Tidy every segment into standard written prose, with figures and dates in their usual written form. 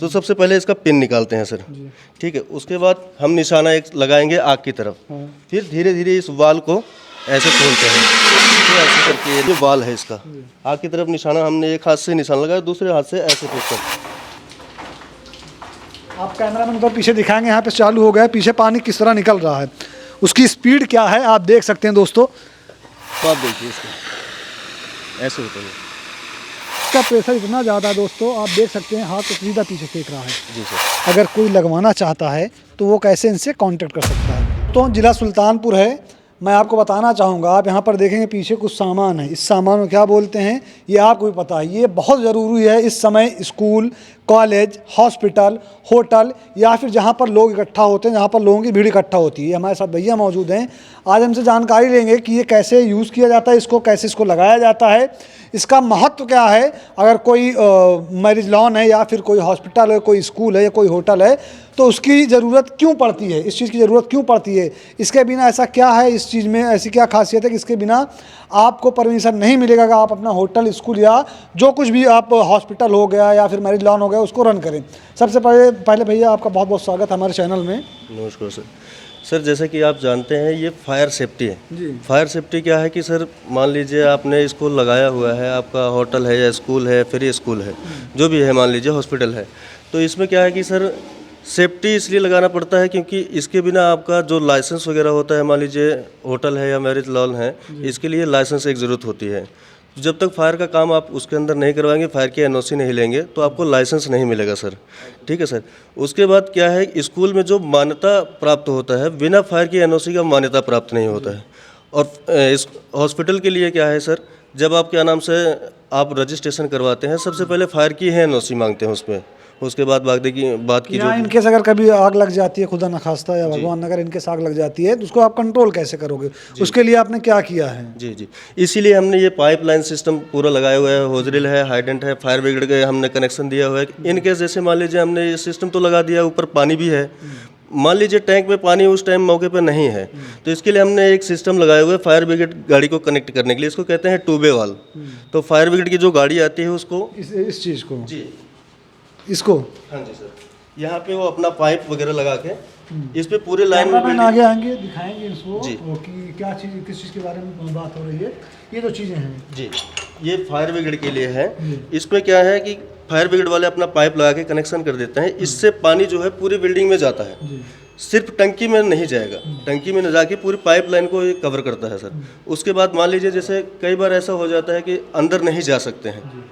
तो सबसे पहले इसका पिन निकालते हैं सर, ठीक है। उसके बाद हम निशाना एक लगाएंगे आग की तरफ, फिर धीरे धीरे इस वाल को ऐसे खोलते हैं, तो ऐसे करके ये वाल है इसका आग की तरफ निशाना, हमने एक हाथ से निशाना लगाया, दूसरे हाथ से ऐसे कर। आप कैमरामैन को पीछे दिखाएंगे, यहाँ पे चालू हो गया, पीछे पानी किस तरह निकल रहा है, उसकी स्पीड क्या है आप देख सकते हैं दोस्तों। तो आप देखिए इसका ऐसे होता है, इसका प्रेशर इतना ज़्यादा है दोस्तों, आप देख सकते हैं हाथ तो सीधा पीछे फेंक रहा है। जी सर। अगर कोई लगवाना चाहता है तो वो कैसे इनसे कांटेक्ट कर सकता है। तो जिला सुल्तानपुर है, मैं आपको बताना चाहूँगा, आप यहाँ पर देखेंगे पीछे कुछ सामान है, इस सामान में क्या बोलते हैं ये आपको भी पता है। ये बहुत ज़रूरी है इस समय स्कूल, कॉलेज, हॉस्पिटल, होटल या फिर जहाँ पर लोग इकट्ठा होते हैं, जहाँ पर लोगों की भीड़ इकट्ठा होती है। हमारे साथ भैया मौजूद हैं, आज हमसे जानकारी लेंगे कि ये कैसे यूज़ किया जाता है, इसको कैसे इसको लगाया जाता है, इसका महत्व क्या है। अगर कोई मैरिज लॉन है या फिर कोई हॉस्पिटल है, कोई स्कूल है या कोई होटल है, तो उसकी ज़रूरत क्यों पड़ती है, इस चीज़ की ज़रूरत क्यों पड़ती है, इसके बिना ऐसा क्या है, इस चीज़ में ऐसी क्या खासियत है कि इसके बिना आपको परमिशन नहीं मिलेगा कि आप अपना होटल, स्कूल या जो कुछ भी आप हॉस्पिटल हो गया या फिर मैरिज लॉन हो गया उसको रन करें। सबसे पहले भैया आपका बहुत बहुत स्वागत हमारे चैनल में। नमस्कार सर। सर जैसे कि आप जानते हैं ये फायर सेफ्टी है जी। फायर सेफ्टी क्या है कि सर मान लीजिए आपने इसको लगाया हुआ है, आपका होटल है या स्कूल है, फिर ये स्कूल है, जो भी है, मान लीजिए हॉस्पिटल है, तो इसमें क्या है कि सर सेफ्टी इसलिए लगाना पड़ता है क्योंकि इसके बिना आपका जो लाइसेंस वगैरह होता है, मान लीजिए होटल है या मैरिज लॉन है, इसके लिए लाइसेंस एक ज़रूरत होती है। जब तक फायर का काम आप उसके अंदर नहीं करवाएंगे, फायर की एनओसी नहीं लेंगे, तो आपको लाइसेंस नहीं मिलेगा सर, ठीक है सर। उसके बाद क्या है, स्कूल में जो मान्यता प्राप्त होता है, बिना फायर की एनओसी का मान्यता प्राप्त नहीं होता है। और इस हॉस्पिटल के लिए क्या है सर, जब आप क्या नाम से आप रजिस्ट्रेशन करवाते हैं, सबसे पहले फायर की है एनओसी मांगते हैं उसमें, उसके बाद बात की जो इनकेस अगर कभी आग लग जाती है, खुदा न खास्ता या भगवान अगर इनकेस आग लग जाती है, तो उसको आप कंट्रोल कैसे करोगे, उसके लिए आपने क्या किया है। जी जी, इसीलिए हमने ये पाइपलाइन सिस्टम पूरा लगाया हुआ है, होजरिल है, हाइडेंट है, फायर ब्रिगेड के हमने कनेक्शन दिया हुआ है। इनकेस जैसे मान लीजिए हमने ये सिस्टम तो लगा दिया, ऊपर पानी भी है, मान लीजिए टैंक में पानी उस टाइम मौके पर नहीं है, तो इसके लिए हमने एक सिस्टम लगाया हुआ है फायर ब्रिगेड गाड़ी को कनेक्ट करने के लिए, इसको कहते हैं टूबे वाल। तो फायर ब्रिगेड की जो गाड़ी आती है उसको इस चीज़ को, जी इसको, हाँ जी सर, यहाँ पे वो अपना पाइप वगैरह लगा के इस पे पूरे लाइन में आगे आएंगे दिखाएंगे इसको जी। कि क्या चीज़, किस चीज़ के बारे में बात हो रही है। ये जो चीज़ें हैं जी, ये फायर ब्रिगेड के लिए है। इसमें क्या है कि फायर ब्रिगेड वाले अपना पाइप लगा के कनेक्शन कर देते हैं, इससे पानी जो है पूरी बिल्डिंग में जाता है, सिर्फ टंकी में नहीं जाएगा, टंकी में न जाके पूरी पाइप लाइन को ये कवर करता है सर। उसके बाद मान लीजिए जैसे कई बार ऐसा हो जाता है कि अंदर नहीं जा सकते हैं,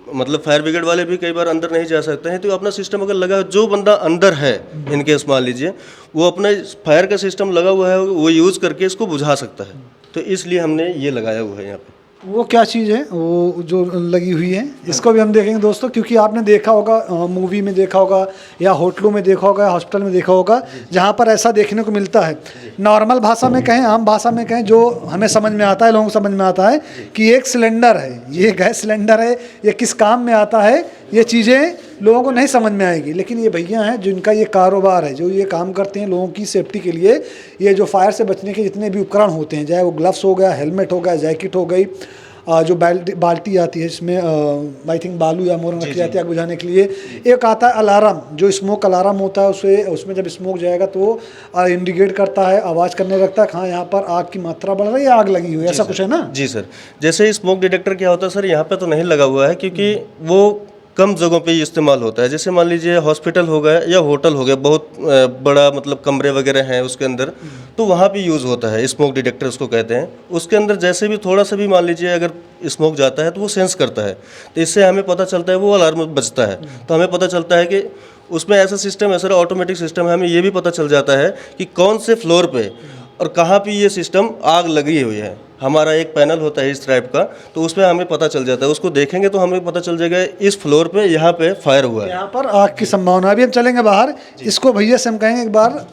मतलब फायर ब्रिगेड वाले भी कई बार अंदर नहीं जा सकते हैं, तो अपना सिस्टम अगर लगा, जो बंदा अंदर है इनकेस मान लीजिए वो अपना फायर का सिस्टम लगा हुआ है, वो यूज़ करके इसको बुझा सकता है, तो इसलिए हमने ये लगाया हुआ है यहाँ पे। वो क्या चीज़ है वो जो लगी हुई है, इसको भी हम देखेंगे दोस्तों, क्योंकि आपने देखा होगा मूवी में देखा होगा या होटलों में देखा होगा, हॉस्पिटल में देखा होगा, जहाँ पर ऐसा देखने को मिलता है। नॉर्मल भाषा में कहें, आम भाषा में कहें, जो हमें समझ में आता है, लोगों को समझ में आता है कि एक सिलेंडर है, ये गैस सिलेंडर है, ये किस काम में आता है, ये चीज़ें लोगों को नहीं समझ में आएगी। लेकिन ये भैया हैं जिनका ये कारोबार है, जो ये काम करते हैं लोगों की सेफ्टी के लिए, ये जो फायर से बचने के जितने भी उपकरण होते हैं, चाहे वो ग्लव्स हो गया, हेलमेट हो गया, जैकेट हो गई, जो बाल्टी आती है इसमें आई थिंक बालू या मोरंग रखी जाती है आग बुझाने के लिए, एक आता है अलार्म, जो स्मोक अलार्म होता है, उसमें जब स्मोक जाएगा तो इंडिकेट करता है, आवाज़ करने लगता है, हाँ यहाँ पर आग की मात्रा बढ़ रही है, आग लगी हुई है, ऐसा कुछ है ना। जी सर, जैसे स्मोक डिटेक्टर क्या होता है सर, यहाँ पे तो नहीं लगा हुआ है क्योंकि वो कम जगहों पे इस्तेमाल होता है। जैसे मान लीजिए हॉस्पिटल हो गया या होटल हो गया, बहुत बड़ा मतलब कमरे वगैरह हैं उसके अंदर, तो वहाँ पे यूज़ होता है स्मोक डिटेक्टर उसको कहते हैं। उसके अंदर जैसे भी थोड़ा सा भी मान लीजिए अगर स्मोक जाता है तो वो सेंस करता है, तो इससे हमें पता चलता है, वो अलार्म बजता है, तो हमें पता चलता है कि उसमें ऐसा सिस्टम है सर, ऑटोमेटिक सिस्टम है, हमें ये भी पता चल जाता है कि कौन से फ्लोर पे और कहाँ पे ये सिस्टम आग लगी हुई है। हमारा एक पैनल होता है इस टाइप का, तो उसमें हमें पता चल जाता है, उसको देखेंगे तो हमें पता चल जाएगा इस फ्लोर पे यहाँ पे फायर हुआ है, यहाँ पर आग की संभावना। अभी हम चलेंगे बाहर, इसको भैया से हम कहेंगे एक बार,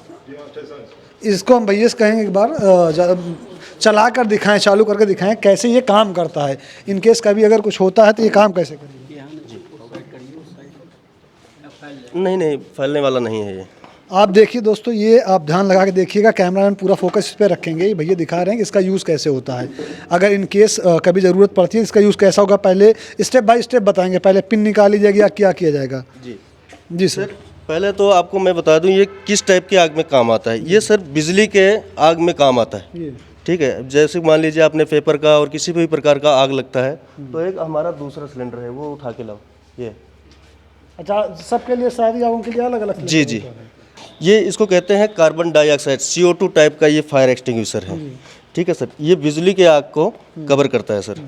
इसको हम भैया से कहेंगे एक बार चला कर दिखाएं, चालू करके दिखाएं कैसे ये काम करता है। इनकेस कभी अगर कुछ होता है तो ये काम कैसे करेंगे। नहीं फैलने वाला नहीं है ये। आप देखिए दोस्तों, ये आप ध्यान लगा के देखिएगा, कैमरामैन पूरा फोकस इस पर रखेंगे, ये भैया दिखा रहे हैं कि इसका यूज़ कैसे होता है। अगर इन केस कभी ज़रूरत पड़ती है इसका यूज़ कैसा होगा, पहले स्टेप बाय स्टेप बताएंगे। पहले पिन निकाली जाएगी या क्या किया जाएगा। जी, जी सर। पहले तो आपको मैं बता दूं ये किस टाइप की आग में काम आता है। ये सर बिजली के आग में काम आता है। ये ठीक है, जैसे मान लीजिए आपने पेपर का और किसी भी प्रकार का आग लगता है तो एक हमारा दूसरा सिलेंडर है, वो उठा के लाओ। ये अच्छा, सबके लिए सारी आगों के लिए अलग अलग? जी जी, ये इसको कहते हैं कार्बन डाइऑक्साइड CO2 टाइप का ये फायर एक्सटिंग्विशर है। ठीक है सर, ये बिजली के आग को कवर करता है सर।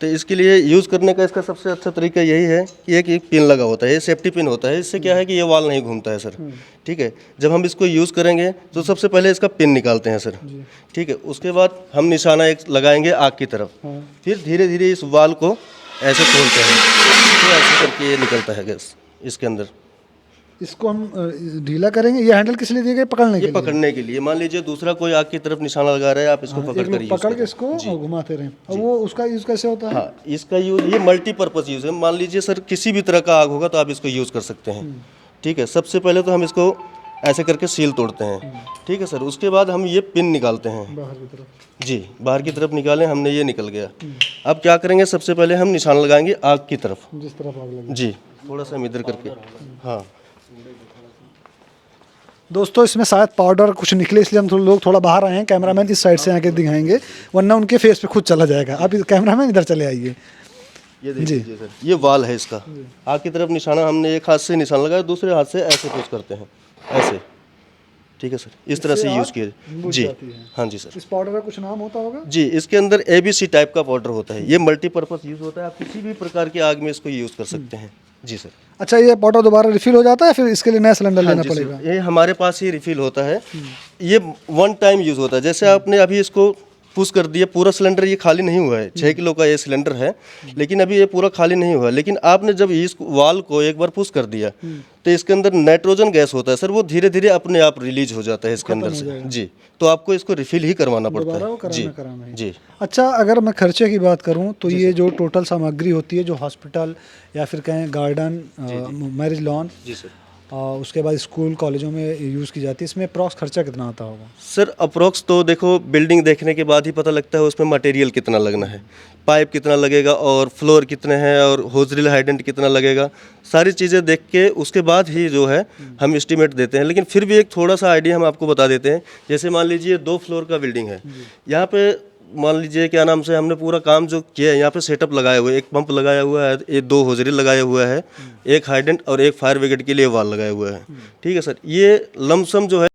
तो इसके लिए यूज़ करने का इसका सबसे अच्छा तरीका यही है कि एक पिन लगा होता है, ये सेफ्टी पिन होता है। इससे क्या है कि ये वाल नहीं घूमता है सर। ठीक है, जब हम इसको यूज़ करेंगे तो सबसे पहले इसका पिन निकालते हैं सर। ठीक है, उसके बाद हम निशाना एक लगाएंगे आग की तरफ, फिर धीरे धीरे इस वाल को ऐसे खोलते हैं, तो ऐसे करके ये निकलता है गैस इसके अंदर। इसको हम ढीला करेंगे। ये हैंडल किस लिए दिए गए? पकड़ने के ये लिए? पकड़ने के लिए। मान लीजिए दूसरा कोई आग की तरफ निशाना लगा रहा है, आप इसको पकड़ एक कर लोग यूज़ पकड़ के करें। इसको घुमाते रहें। और वो उसका यूज़ कैसे होता है? हाँ, इसका यूज़ ये मल्टीपर्पज़ यूज़ है। मान लीजिए सर किसी भी तरह का आग होगा तो आप इसको यूज़ कर सकते हैं। ठीक है, सबसे पहले तो हम इसको ऐसे करके सील तोड़ते हैं। ठीक है सर, उसके बाद हम ये पिन निकालते हैं बाहर की तरफ। जी, बाहर की तरफ निकालें हमने, ये निकल गया। अब क्या करेंगे, सबसे पहले हम निशान लगाएंगे आग की तरफ। जिस तरफ आग लगे। जी, थोड़ा सा हम इधर करके, हाँ दोस्तों, इसमें शायद पाउडर कुछ निकले, इसलिए हम लोग थोड़ा बाहर आए हैं। कैमरामैन इस साइड से आके दिखाएंगे, वरना उनके फेस पे खुद चला जाएगा। आप कैमरामैन इधर चले आइए। ये देख लीजिए सर, ये वाल है इसका। आग की तरफ निशाना हमने एक हाथ से निशान लगाया, दूसरे हाथ से ऐसे पुश करते हैं, ऐसे। ठीक है सर, इस तरह से यूज़ किया जी। हाँ जी सर। इस पाउडर का कुछ नाम होता होगा? जी, इसके अंदर ABC टाइप का पाउडर होता है। ये मल्टीपर्पज़ यूज़ होता है, आप किसी भी प्रकार की आग में इसको यूज़ कर सकते हैं। जी सर। अच्छा, ये पाउडर दोबारा रिफिल हो जाता है, फिर इसके लिए नया सिलेंडर लेना जी पड़ेगा? सर, ये हमारे पास ही रिफिल होता है। ये वन टाइम यूज़ होता है। जैसे आपने अभी इसको पुश कर दिया, पूरा सिलेंडर ये खाली नहीं हुआ है। 6 किलो का ये सिलेंडर है, लेकिन अभी ये पूरा खाली नहीं हुआ। लेकिन आपने जब इस वाल को एक बार पुश कर दिया तो इसके अंदर नाइट्रोजन गैस होता है सर, वो धीरे धीरे अपने आप रिलीज हो जाता है इसके अंदर से। जी, तो आपको इसको रिफिल ही करवाना पड़ता दोबारा वो है। जी कराना है। जी। अच्छा, अगर मैं खर्चे की बात करूं तो ये जो टोटल सामग्री होती है, जो हॉस्पिटल या फिर कहें गार्डन, मैरिज लॉन, जी सर। उसके बाद स्कूल कॉलेजों में यूज़ की जाती है, इसमें अप्रॉक्स खर्चा कितना आता होगा? सर अप्रोक्स तो देखो, बिल्डिंग देखने के बाद ही पता लगता है उसमें मटेरियल कितना लगना है, पाइप कितना लगेगा और फ्लोर कितने हैं और होजरिल हाइडेंट कितना लगेगा। सारी चीज़ें देख के उसके बाद ही जो है हम एस्टीमेट देते हैं। लेकिन फिर भी एक थोड़ा सा आइडिया हम आपको बता देते हैं। जैसे मान लीजिए 2 फ्लोर का बिल्डिंग है, यहाँ पे मान लीजिए क्या नाम से हमने पूरा काम जो किया है, यहाँ पे सेटअप लगाया हुआ है, एक पंप लगाया हुआ है, ये 2 होजरी लगाया हुआ है, एक हाइडेंट और एक फायर ब्रिगेड के लिए वाल लगाया हुआ है। ठीक है सर, ये लमसम जो है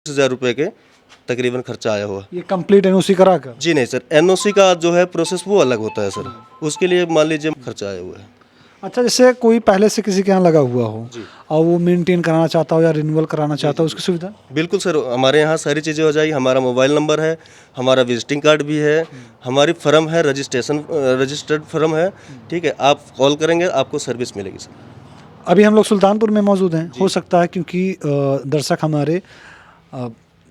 10,000 रुपये के तकरीबन खर्चा आया हुआ। ये कंप्लीट एनओसी करा कर? जी नहीं सर, NOC का जो है प्रोसेस वो अलग होता है सर, उसके लिए मान लीजिए खर्चा आया हुआ है। अच्छा, जैसे कोई पहले से किसी के यहाँ लगा हुआ हो और वो मेंटेन कराना चाहता हो या रिन्यूअल कराना चाहता हो, उसकी सुविधा? बिल्कुल सर, हमारे यहाँ सारी चीज़ें हो जाएगी। हमारा मोबाइल नंबर है, हमारा विजिटिंग कार्ड भी है, हमारी फर्म है, रजिस्टर्ड फर्म है। ठीक है, आप कॉल करेंगे आपको सर्विस मिलेगी सर। अभी हम लोग सुल्तानपुर में मौजूद हैं। हो सकता है क्योंकि दर्शक हमारे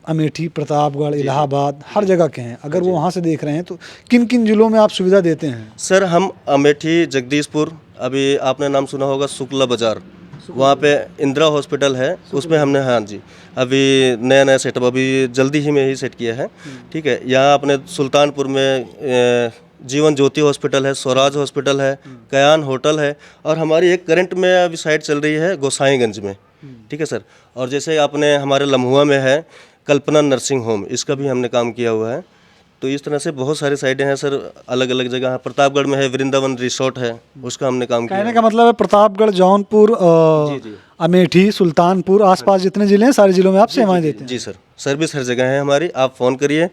अमेठी, प्रतापगढ़, इलाहाबाद हर जगह के हैं, अगर वो वहाँ से देख रहे हैं तो किन किन जिलों में आप सुविधा देते हैं? सर हम अमेठी, जगदीशपुर, अभी आपने नाम सुना होगा शुक्ला बाज़ार, वहाँ पे इंदिरा हॉस्पिटल है, उसमें हमने, हाँ जी, अभी नया सेटअप अभी जल्दी ही में ही सेट किया है। ठीक है, यहाँ अपने सुल्तानपुर में जीवन ज्योति हॉस्पिटल है, स्वराज हॉस्पिटल है, कयान होटल है, और हमारी एक करंट में अभी साइट चल रही है गोसाईगंज में। ठीक है सर, और जैसे अपने हमारे लम्हुआ में है कल्पना नर्सिंग होम, इसका भी हमने काम किया हुआ है। तो इस तरह से बहुत सारी साइटें हैं सर, अलग अलग जगह। प्रतापगढ़ में है वृंदावन रिसोर्ट है, उसका हमने काम किया। कहने का मतलब है प्रतापगढ़, जौनपुर, अमेठी, सुल्तानपुर, आसपास जितने जिले हैं सारे जिलों में आप सेवाएं देते हैं? जी सर, सर्विस हर जगह है हमारी। आप फ़ोन करिए,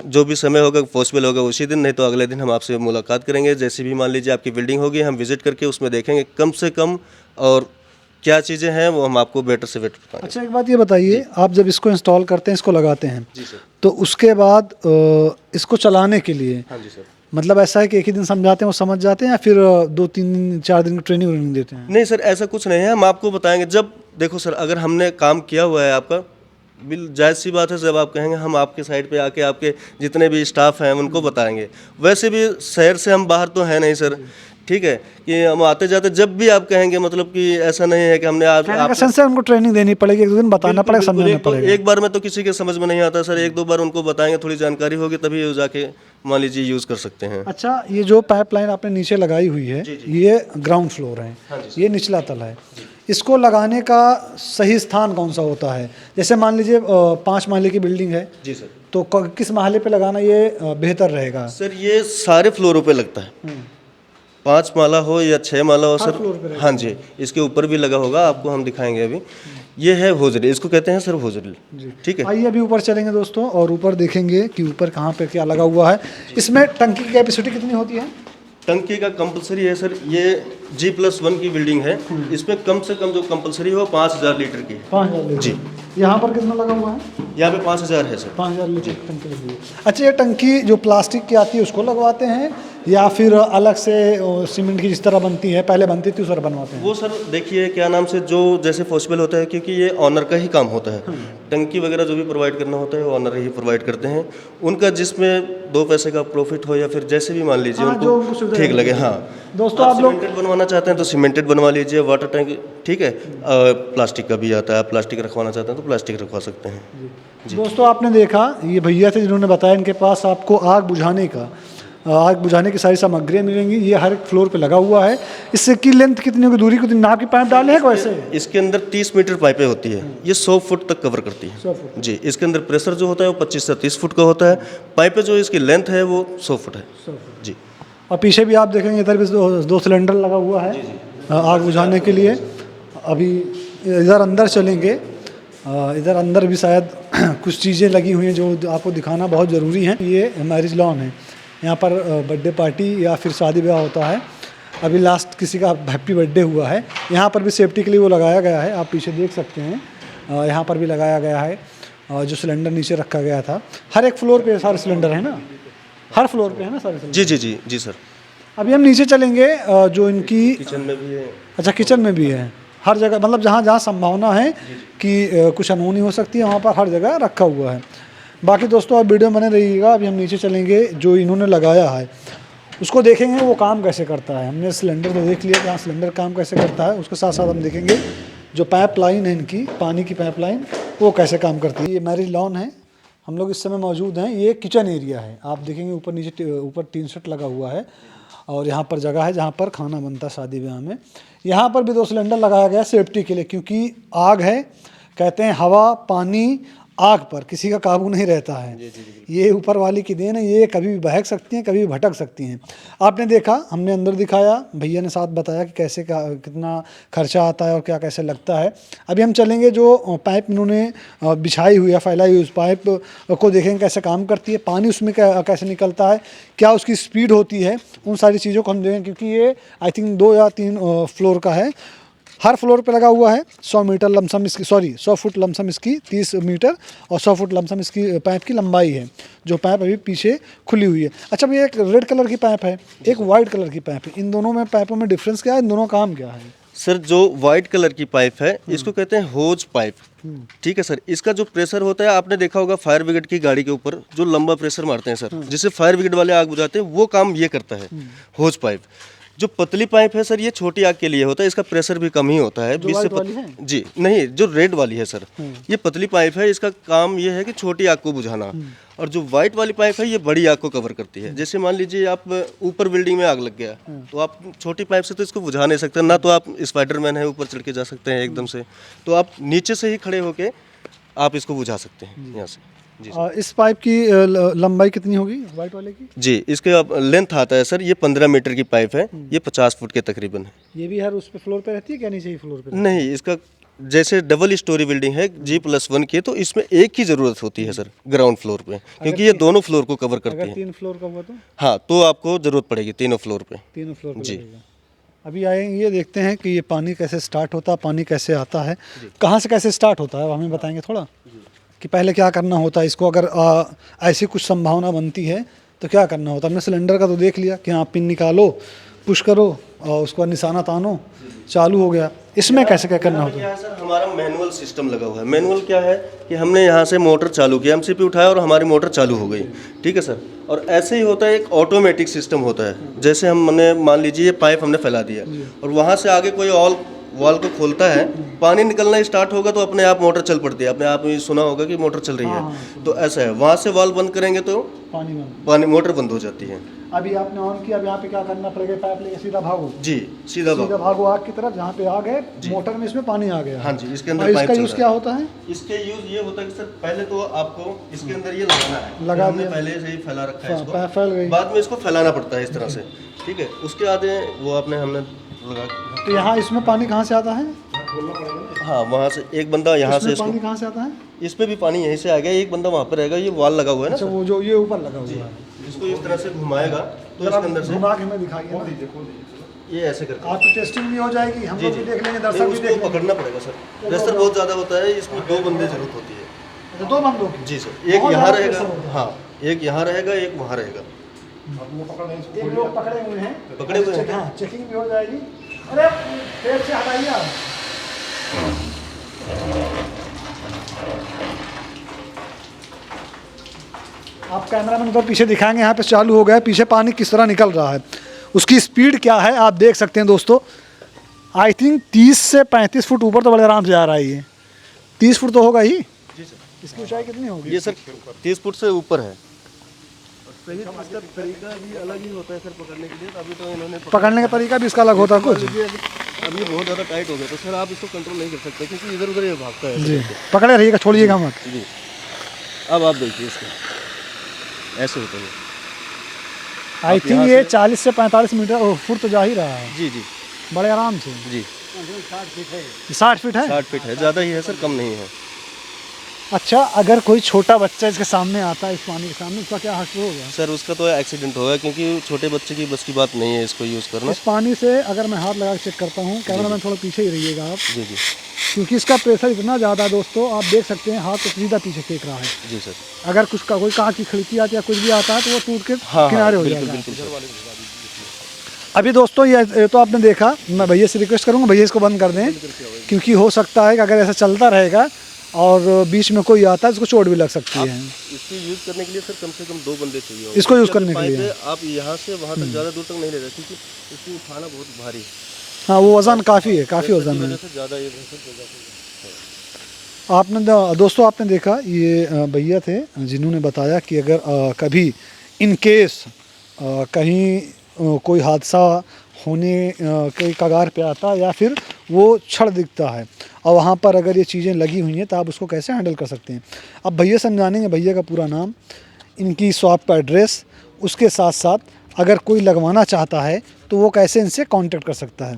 जो भी समय होगा पॉसिबल होगा उसी दिन, नहीं तो अगले दिन हम आपसे मुलाकात करेंगे। जैसे भी मान लीजिए आपकी बिल्डिंग होगी, हम विजिट करके उसमें देखेंगे कम से कम और क्या चीज़ें हैं वो हम आपको बेटर से बेटर बताएंगे। अच्छा, एक बात ये बताइए, आप जब इसको इंस्टॉल करते हैं, इसको लगाते हैं, जी सर, तो उसके बाद इसको चलाने के लिए, हाँ जी सर, मतलब ऐसा है कि एक ही दिन समझाते हैं वो समझ जाते हैं, या फिर 2-3 दिन 4 दिन की ट्रेनिंग देते हैं? नहीं सर, ऐसा कुछ नहीं है, हम आपको बताएंगे जब, देखो सर, अगर हमने काम किया हुआ है आपका, जायज़ सी बात है, जब आप कहेंगे हम आपके साइड पे आके आपके जितने भी स्टाफ हैं उनको बताएंगे। वैसे भी शहर से हम बाहर तो हैं नहीं सर, ठीक है, कि हम आते जाते जब भी आप कहेंगे, मतलब कि ऐसा नहीं है कि हमने कहने का सेंस है उनको ट्रेनिंग देनी पड़ेगी, एक दो दिन बताना पड़ेगा, समझाना पड़ेगा। एक बार में तो किसी के समझ में नहीं आता सर, एक दो बार उनको बताएंगे, थोड़ी जानकारी होगी तभी वो जाके मान लीजिए यूज़ कर सकते हैं। अच्छा, ये जो पाइपलाइन आपने नीचे लगाई हुई है, ये ग्राउंड फ्लोर है, ये निचला तल है, इसको लगाने का सही स्थान कौन सा होता है? जैसे मान लीजिए 5 माले की बिल्डिंग है, जी सर। तो किस माले पे लगाना ये बेहतर रहेगा? सर ये सारे फ्लोरों पे लगता है, 5 माला हो या 6 माला हो सर। हाँ जी, इसके ऊपर भी लगा होगा, आपको हम दिखाएंगे अभी। ये है होजरी, इसको कहते हैं सर होजरी, ठीक है। आइए अभी ऊपर चलेंगे दोस्तों, और ऊपर देखेंगे कि ऊपर कहाँ पे क्या लगा हुआ है। इसमें टंकी की कैपेसिटी कितनी होती है? टंकी का कंपलसरी है सर, ये G+1 की बिल्डिंग है, इसमें कम से कम जो कंपलसरी हो 5000 लीटर की है। 5000 लीटर जी। यहाँ पर कितना लगा हुआ है? यहाँ पे 5000 है सर। 5000 लीटर की टंकी लगी है। अच्छा, ये टंकी जो प्लास्टिक की आती है उसको लगवाते हैं या फिर अलग से सीमेंट की जिस तरह बनती है, पहले बनती थी उस तरह बनवाते हैं? वो सर देखिए क्या नाम से जो जैसे पॉसिबल होता है, क्योंकि ये ऑनर का ही काम होता है। टंकी वगैरह जो भी प्रोवाइड करना होता है वो ऑनर ही प्रोवाइड करते हैं, उनका जिसमें 2 पैसे का प्रॉफिट हो या फिर जैसे भी मान लीजिए उनको ठीक लगे। हाँ दोस्तों, आप लोग सीमेंटेड बनवाना चाहते हैं तो सीमेंटेड बनवा लीजिए, वाटर टैंक ठीक है, प्लास्टिक का भी आता है, आप प्लास्टिक रखवाना चाहते हैं तो प्लास्टिक रखवा सकते हैं। दोस्तों, आपने देखा ये भैया थे जिन्होंने बताया इनके पास आपको आग बुझाने की सारी सामग्रियाँ मिलेंगी। ये हर एक फ्लोर पे लगा हुआ है। इससे की लेंथ कितनी होगी, दूरी कितनी, नाप की पाइप डाले हैं वैसे? इसके अंदर 30 मीटर पाइपें होती है, ये 100 फुट तक कवर करती है। 100 फुट जी। इसके अंदर प्रेशर जो होता है वो 25 से 30 फुट का होता है, पाइपें जो इसकी लेंथ है वो 100 फुट है। 100 फुट जी। और पीछे भी आप देखेंगे इधर भी 2 सिलेंडर लगा हुआ है आग बुझाने के लिए। अभी इधर अंदर चलेंगे, इधर अंदर भी शायद कुछ चीज़ें लगी हुई हैं जो आपको दिखाना बहुत ज़रूरी है। ये मैरिज लॉन है, यहाँ पर बर्थडे पार्टी या फिर शादी ब्याह होता है। अभी लास्ट किसी का हैप्पी बर्थडे हुआ है। यहाँ पर भी सेफ्टी के लिए वो लगाया गया है, आप पीछे देख सकते हैं। यहाँ पर भी लगाया गया है, जो सिलेंडर नीचे रखा गया था। हर एक फ्लोर पे सारे सिलेंडर है ना, हर फ्लोर पे है ना सारे सिलेंडर? जी जी जी जी सर। अभी हम नीचे चलेंगे, जो इनकी किचन में भी है। अच्छा, किचन में भी है, हर जगह, मतलब जहाँ जहाँ संभावना है कि कुछ अनहोनी हो सकती है वहाँ पर हर जगह रखा हुआ है। बाकी दोस्तों आप वीडियो में बने रहिएगा। अभी हम नीचे चलेंगे, जो इन्होंने लगाया है उसको देखेंगे वो काम कैसे करता है। हमने सिलेंडर तो देख लिया कि हाँ सिलेंडर काम कैसे करता है, उसके साथ साथ हम देखेंगे जो पाइप लाइन है इनकी, पानी की पाइप लाइन, वो कैसे काम करती है। ये मैरिज लॉन है, हम लोग इस समय मौजूद हैं। ये किचन एरिया है, आप देखेंगे ऊपर नीचे ऊपर टीन शेड लगा हुआ है और यहाँ पर जगह है जहाँ पर खाना बनता है शादी ब्याह में। यहाँ पर भी 2 सिलेंडर लगाया गया सेफ्टी के लिए, क्योंकि आग है, कहते हैं हवा पानी आग पर किसी का काबू नहीं रहता है। ये ऊपर वाली की देन है, ये कभी भी बहक सकती हैं, कभी भी भटक सकती हैं। आपने देखा, हमने अंदर दिखाया, भैया ने साथ बताया कि कैसे कितना खर्चा आता है और क्या कैसे लगता है। अभी हम चलेंगे, जो पाइप इन्होंने बिछाई हुई है, फैलाई हुई, उस पाइप को देखेंगे कैसे काम करती है, पानी उसमें कैसे निकलता है, क्या उसकी स्पीड होती है, उन सारी चीज़ों को हम देखेंगे। क्योंकि ये आई थिंक 2 या 3 फ्लोर का है, हर फ्लोर पे लगा हुआ है। 100 मीटर लमसम इसकी, 100 फुट लमसम इसकी 30 मीटर और 100 फुट लमसम इसकी पाइप की लंबाई है, जो पाइप अभी पीछे खुली हुई है। अच्छा, ये एक रेड कलर की पाइप है, एक वाइट कलर की पाइप है, इन दोनों में पाइपों में डिफरेंस क्या है, इन दोनों काम क्या है? सर जो वाइट कलर की पाइप है इसको कहते हैं होज पाइप, ठीक है सर। इसका जो प्रेशर होता है, आपने देखा होगा फायर ब्रिगेड की गाड़ी के ऊपर जो लंबा प्रेशर मारते हैं सर, जिससे फायर ब्रिगेड वाले आग बुझाते हैं, वो काम ये करता है होज पाइप। जो पतली पाइप है सर, ये छोटी आग के लिए होता है, इसका प्रेशर भी कम ही होता है। 20 से जी नहीं, जो रेड वाली है सर, ये पतली पाइप है, इसका काम ये है कि छोटी आग को बुझाना। और जो वाइट वाली पाइप है ये बड़ी आग को कवर करती है। जैसे मान लीजिए आप ऊपर बिल्डिंग में आग लग गया, तो आप छोटी पाइप से तो इसको बुझा नहीं सकते ना, तो आप स्पाइडरमैन है ऊपर चढ़ के जा सकते हैं एकदम से, तो आप नीचे से ही खड़े होके आप इसको बुझा सकते हैं यहाँ से। जी इस पाइप की लंबाई कितनी होगी वाइट वाले की? जी, इसके लेंथ आता है सर, ये 15 मीटर की पाइप है, ये 50 फुट के तकरीबन है। ये भी हर उस पे फ्लोर पे रहती है क्या, नीचे ही फ्लोर पे? नहीं, इसका जैसे डबल स्टोरी बिल्डिंग है G+1 की, तो इसमें एक ही ज़रूरत होती है सर ग्राउंड फ्लोर पे, क्योंकि ये दोनों फ्लोर को कवर करती है। अगर 3 फ्लोर का हुआ तो? हाँ, तो आपको ज़रूरत पड़ेगी तीनों फ्लोर पे। तीनों फ्लोर पे जी। लगेगा। अभी आएंगे, ये देखते हैं कि ये पानी कैसे स्टार्ट होता है, पानी कैसे आता है, कहाँ से कैसे स्टार्ट होता है, वो हमें बताएंगे थोड़ा कि पहले क्या करना होता है इसको, अगर ऐसी कुछ संभावना बनती है तो क्या करना होता है। हमने सिलेंडर का तो देख लिया कि हाँ पिन निकालो पुश करो और उसको निशाना तानो, चालू हो गया। इसमें कैसे क्या करना होता क्या है? है सर, हमारा मैनुअल सिस्टम लगा हुआ है। मैनुअल क्या है कि हमने यहाँ से मोटर चालू किया, एमसीपी उठाया और हमारी मोटर चालू हो गई, ठीक है सर। और ऐसे ही होता है, एक ऑटोमेटिक सिस्टम होता है। जैसे हमने मान लीजिए ये पाइप हमने फैला दिया और वहाँ से आगे कोई और वाल को खोलता है, पानी निकलना स्टार्ट होगा तो अपने आप मोटर चल पड़ती है। अपने आप में सुना होगा कि मोटर चल रही है, तो ऐसा है। वहाँ से वाल बंद करेंगे तो पानी मोटर बंद हो जाती है। अभी आपने ऑन किया, अब यहाँ पे क्या करना पड़ेगा? पाइप लेके सीधा भागो। जी, सीधा भागो आग की तरफ, जहाँ पे आग है मोटर में, इसमें पानी आ गया। हाँ जी, इसके और अंदर पाइप इसका चल यूज़ रहा क्या है। होता है? इसके यूज ये होता है कि सर पहले तो आपको इसके अंदर ये लगाना है, लगा हमने दिया। पहले से ही फैला रखा है इसको, फैल गई। बाद में इसको फैलाना पड़ता है इस तरह से, ठीक है। उसके आगे वो हमने लगा। तो यहाँ इसमें पानी कहाँ से आता है? हाँ, वहाँ से एक बंदा यहाँ से इसको, पानी कहाँ से आता है? इस पे भी पानी यहीं से आ गया। एक बंदा वहाँ पे रहेगा, ये वाल लगा हुआ है ना अच्छा, सर, वो जो ये ऊपर लगा हुआ है, इसको इस तरह से घुमाएगा तो इसके अंदर से घुमा के हमें दिखाइए ना। ये ऐसे करके आपकी टेस्टिंग भी हो जाएगी, हम लोग भी देख लेंगे, नहीं, दर्शक भी उसको देख लेंगे। पकड़ना पड़ेगा सर, प्रेशर बहुत ज़्यादा होता है, इसमें 2 बंदे जरूरत होती है। अच्छा, 2 बंदों की? जी सर, एक बहुत यहाँ ज़्यादा रहेगा, pressure होता है। हाँ, एक यहाँ रहेगा, एक वहाँ रहेगा। एक लोग पकड़े हुए हैं, पकड़े हुए हैं। हाँ, चेकिंग भी हो जाएगी। अरे पेड़ से हटाइए आप। आप कैमरामैन उधर पीछे दिखाएंगे, यहाँ पे चालू हो गया है, पीछे पानी किस तरह निकल रहा है, उसकी स्पीड क्या है आप देख सकते हैं दोस्तों। आई थिंक 30 से 35 फुट ऊपर तो बड़े आराम से आ रहा है ये। 30 फुट तो होगा ही। जी सर। इसकी ऊंचाई कितनी होगी? ये सर 30 फुट से ऊपर है। सही, इसका तरीका भी अलग ही होता है सर पकड़ने के लिए। अभी तो इन्होंने पकड़ने का तरीका भी इसका अलग होता है कुछ? अब ये बहुत ज़्यादा टाइट हो गया तो सर आप इसको कंट्रोल नहीं कर सकते, क्योंकि इधर उधर ये भागता है। जी, पकड़े रहिएगा, छोड़िएगा मत। जी, अब आप देखिए इसका ऐसे होता है। आई थिंक ये 40 से 45 मीटर फुट तो जा ही रहा है। जी जी बड़े आराम से। जी, 60 फीट है। 60 फीट है, ज़्यादा ही है सर, कम नहीं है। अच्छा, अगर कोई छोटा बच्चा इसके सामने आता है, इस पानी के सामने, उसका क्या हादसा होगा? सर उसका तो एक्सीडेंट होगा, क्योंकि छोटे बच्चे की बस की बात नहीं है इसको यूज़ करना। इस पानी से अगर मैं हाथ लगा के चेक करता हूँ, कैमरामैन थोड़ा पीछे ही रहिएगा आप, जी जी क्योंकि इसका प्रेशर इतना ज़्यादा है दोस्तों, आप देख सकते हैं हाथ तो सीधा पीछे फेंक रहा है। जी सर। अगर कुछ का कोई कांच की खिड़की आती है या कुछ भी आता है तो वो टूट के हाँ किनारे हो बिल्कुल जाएगा। बिल्कुल सर। अभी दोस्तों ये तो आपने देखा, मैं भैया से रिक्वेस्ट करूँगा भैया इसको बंद कर दें, क्योंकि हो सकता है कि अगर ऐसा चलता रहेगा और बीच में कोई आता है इसको चोट भी लग सकती है। इसको यूज़ करने के लिए सर कम से कम 2 बंदे चाहिए होंगे। इसको यूज़ क्योंकि करने के पाइप लिए है, आप यहाँ से वहाँ तक ज़्यादा दूर तक नहीं ले रहे, क्योंकि इसको उठाना बहुत भारी है। हाँ, वो वज़न काफ़ी है, काफ़ी वज़न है। ज़्यादा ये आपने दोस्तों आपने देखा, ये भैया थे जिन्होंने बताया कि अगर कभी इन केस कहीं कोई हादसा होने के कगार पे आता या फिर वो क्षण दिखता है और वहाँ पर अगर ये चीज़ें लगी हुई हैं तो आप उसको कैसे हैंडल कर सकते हैं। अब भैया समझानेंगे, भैया का पूरा नाम, इनकी शॉप का एड्रेस, उसके साथ साथ अगर कोई लगवाना चाहता है तो वो कैसे इनसे कांटेक्ट कर सकता है।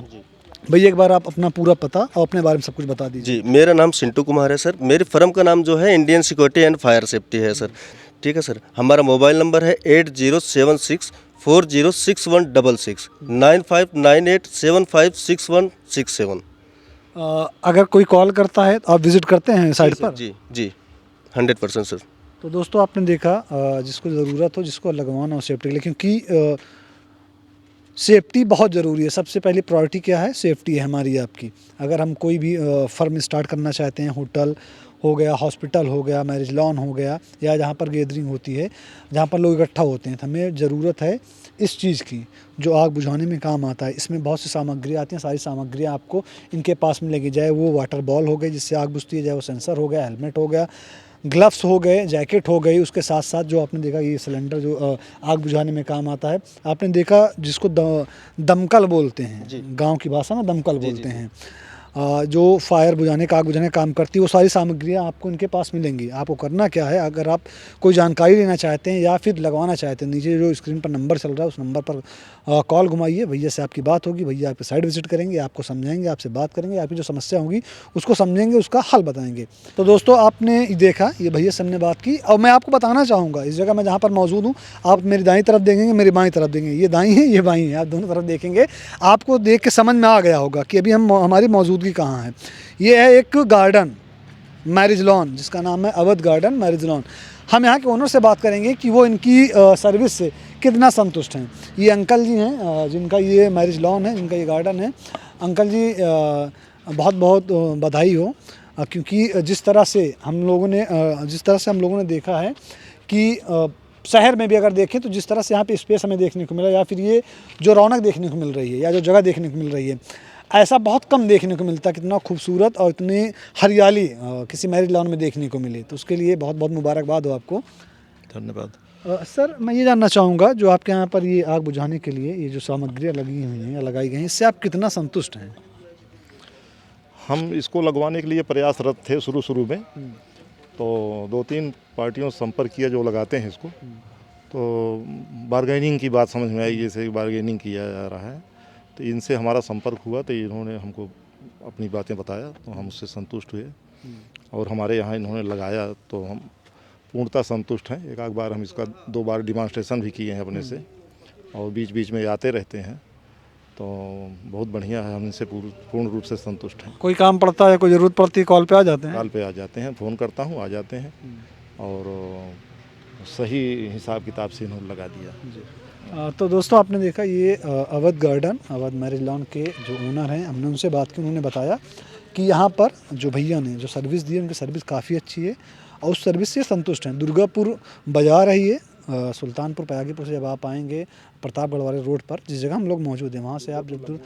भैया एक बार आप अपना पूरा पता और अपने बारे में सब कुछ बता दीजिए। जी, मेरा नाम सिंटू कुमार है सर। मेरी फर्म का नाम जो है Indian security and fire safety है सर, ठीक है सर। हमारा मोबाइल नंबर है 8076406166 9598756167। अगर कोई कॉल करता है तो आप विज़िट करते हैं साइट पर? जी जी 100% सर। तो दोस्तों आपने देखा, जिसको ज़रूरत हो, जिसको लगवाना हो सेफ्टी के लिए, क्योंकि सेफ्टी बहुत ज़रूरी है। सबसे पहली प्रायोरिटी क्या है? सेफ्टी है हमारी आपकी। अगर हम कोई भी फर्म स्टार्ट करना चाहते हैं, होटल हो गया, हॉस्पिटल हो गया, मैरिज लॉन हो गया, या जहाँ पर गैदरिंग होती है, जहाँ पर लोग इकट्ठा होते हैं, तो हमें ज़रूरत है इस चीज़ की जो आग बुझाने में काम आता है। इसमें बहुत सी सामग्री आती हैं, सारी सामग्रियाँ आपको इनके पास मिलेगी, चाहे वो वाटर बॉल हो गई जिससे आग बुझती है, चाहे वो सेंसर हो गया, हेलमेट हो गया, ग्लव्स हो गए, जैकेट हो गई, उसके साथ साथ जो आपने देखा ये सिलेंडर जो आग बुझाने में काम आता है। आपने देखा जिसको दमकल बोलते हैं, गांव की भाषा में दमकल बोलते हैं, जो फायर बुझाने का, आग बुझाने का काम करती है, वो सारी सामग्रियाँ आपको इनके पास मिलेंगी। आपको करना क्या है, अगर आप कोई जानकारी लेना चाहते हैं या फिर लगवाना चाहते हैं, नीचे जो स्क्रीन पर नंबर चल रहा है उस नंबर पर कॉल घुमाइए, भैया से आपकी बात होगी, भैया आपके साइट विजिट करेंगे, आपको समझाएंगे, आपसे बात करेंगे, आपकी जो समस्या होगी उसको समझेंगे, उसका हल बताएंगे। तो दोस्तों आपने देखा, ये भैया से हमने बात की, और मैं आपको बताना चाहूँगा इस जगह मैं जहाँ पर मौजूद हूँ, आप मेरी दाईं तरफ देखेंगे, मेरी बाईं तरफ देखेंगे, ये दाईं है, ये बाईं है, आप दोनों तरफ देखेंगे, आपको देख के समझ में आ गया होगा कि अभी हमारी मौजूदगी कहाँ है। ये है एक गार्डन, मैरिज लॉन, जिसका नाम है अवध गार्डन मैरिज लॉन। हम यहाँ के ओनर से बात करेंगे कि वो इनकी सर्विस से कितना संतुष्ट हैं। ये अंकल जी हैं जिनका ये मैरिज लॉन है, जिनका ये गार्डन है। अंकल जी बहुत बहुत बधाई हो, क्योंकि जिस तरह से हम लोगों ने देखा है कि शहर में भी अगर देखें तो जिस तरह से यहाँ पे स्पेस हमें देखने को मिला, या फिर ये जो रौनक देखने को मिल रही है, या जो जगह देखने को मिल रही है, ऐसा बहुत कम देखने को मिलता, कितना खूबसूरत और इतनी हरियाली किसी मैरिज लॉन में देखने को मिली। तो उसके लिए बहुत बहुत मुबारकबाद हो आपको। धन्यवाद। सर, मैं ये जानना चाहूँगा, जो आपके यहाँ पर ये आग बुझाने के लिए ये जो सामग्रियाँ लगी हुई हैं या लगाई गई हैं, इससे आप कितना संतुष्ट हैं? हम इसको लगवाने के लिए प्रयासरत थे शुरू में, तो 2-3 पार्टियों से संपर्क किया जो लगाते हैं इसको, तो बारगेनिंग की बात समझ में आई, जैसे बारगेनिंग किया जा रहा है। तो इनसे हमारा संपर्क हुआ तो इन्होंने हमको अपनी बातें बताया, तो हम उससे संतुष्ट हुए और हमारे यहाँ इन्होंने लगाया तो हम पूर्णतः संतुष्ट हैं। एक आध बार हम इसका 2 बार डिमॉन्स्ट्रेशन भी किए हैं अपने से, और बीच बीच में आते रहते हैं, तो बहुत बढ़िया है। हम इनसे पूर्ण रूप से संतुष्ट हैं। कोई काम पड़ता है, कोई ज़रूरत पड़ती है, कॉल पे आ जाते हैं? कॉल पे आ जाते हैं, फ़ोन करता हूँ, आ जाते हैं, और सही हिसाब किताब से इन्होंने लगा दिया। तो दोस्तों, आपने देखा ये Awadh garden, Awadh marriage lawn के जो ओनर हैं, हमने उनसे बात की। उन्होंने बताया कि यहाँ पर जो भैया ने जो सर्विस दी है, उनकी सर्विस काफ़ी अच्छी है और उस सर्विस से संतुष्ट हैं। दुर्गापुर बाज़ार है ये, सुल्तानपुर पयागीपुर से जब आप आएंगे प्रतापगढ़ वाले रोड पर, जिस जगह हम लोग मौजूद हैं, वहाँ से आप जब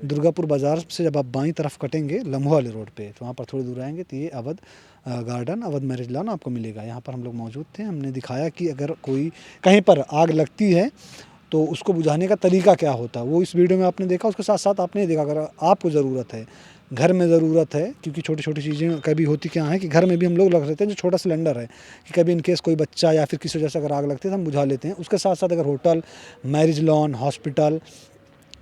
दुर्गापुर बाज़ार से जब आप बाईं तरफ कटेंगे लम्हों वाले रोड पे, तो वहाँ पर थोड़ी दूर आएंगे तो ये Awadh garden, Awadh marriage lawn आपको मिलेगा। यहाँ पर हम लोग मौजूद थे। हमने दिखाया कि अगर कोई कहीं पर आग लगती है तो उसको बुझाने का तरीका क्या होता है, वो इस वीडियो में आपने देखा। उसके साथ साथ आपने देखा, अगर आपको ज़रूरत है, घर में ज़रूरत है, क्योंकि छोटी छोटी चीज़ें कभी होती क्या है कि घर में भी हम लोग लग लेते हैं, जो छोटा सिलेंडर है, कि कभी इनकेस कोई बच्चा या फिर किसी वजह से अगर आग लगती है तो हम बुझा लेते हैं। उसके साथ साथ अगर hotel, marriage lawn, hospital,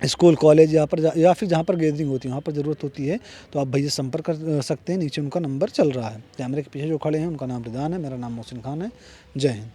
school, college, या फिर जहाँ पर गैदरिंग होती है, वहाँ पर ज़रूरत होती है, तो आप भैया संपर्क कर सकते हैं। नीचे उनका नंबर चल रहा है। कैमरे के पीछे जो खड़े हैं उनका नाम रिदान है, मेरा नाम मोहसिन खान है। जय हिंद।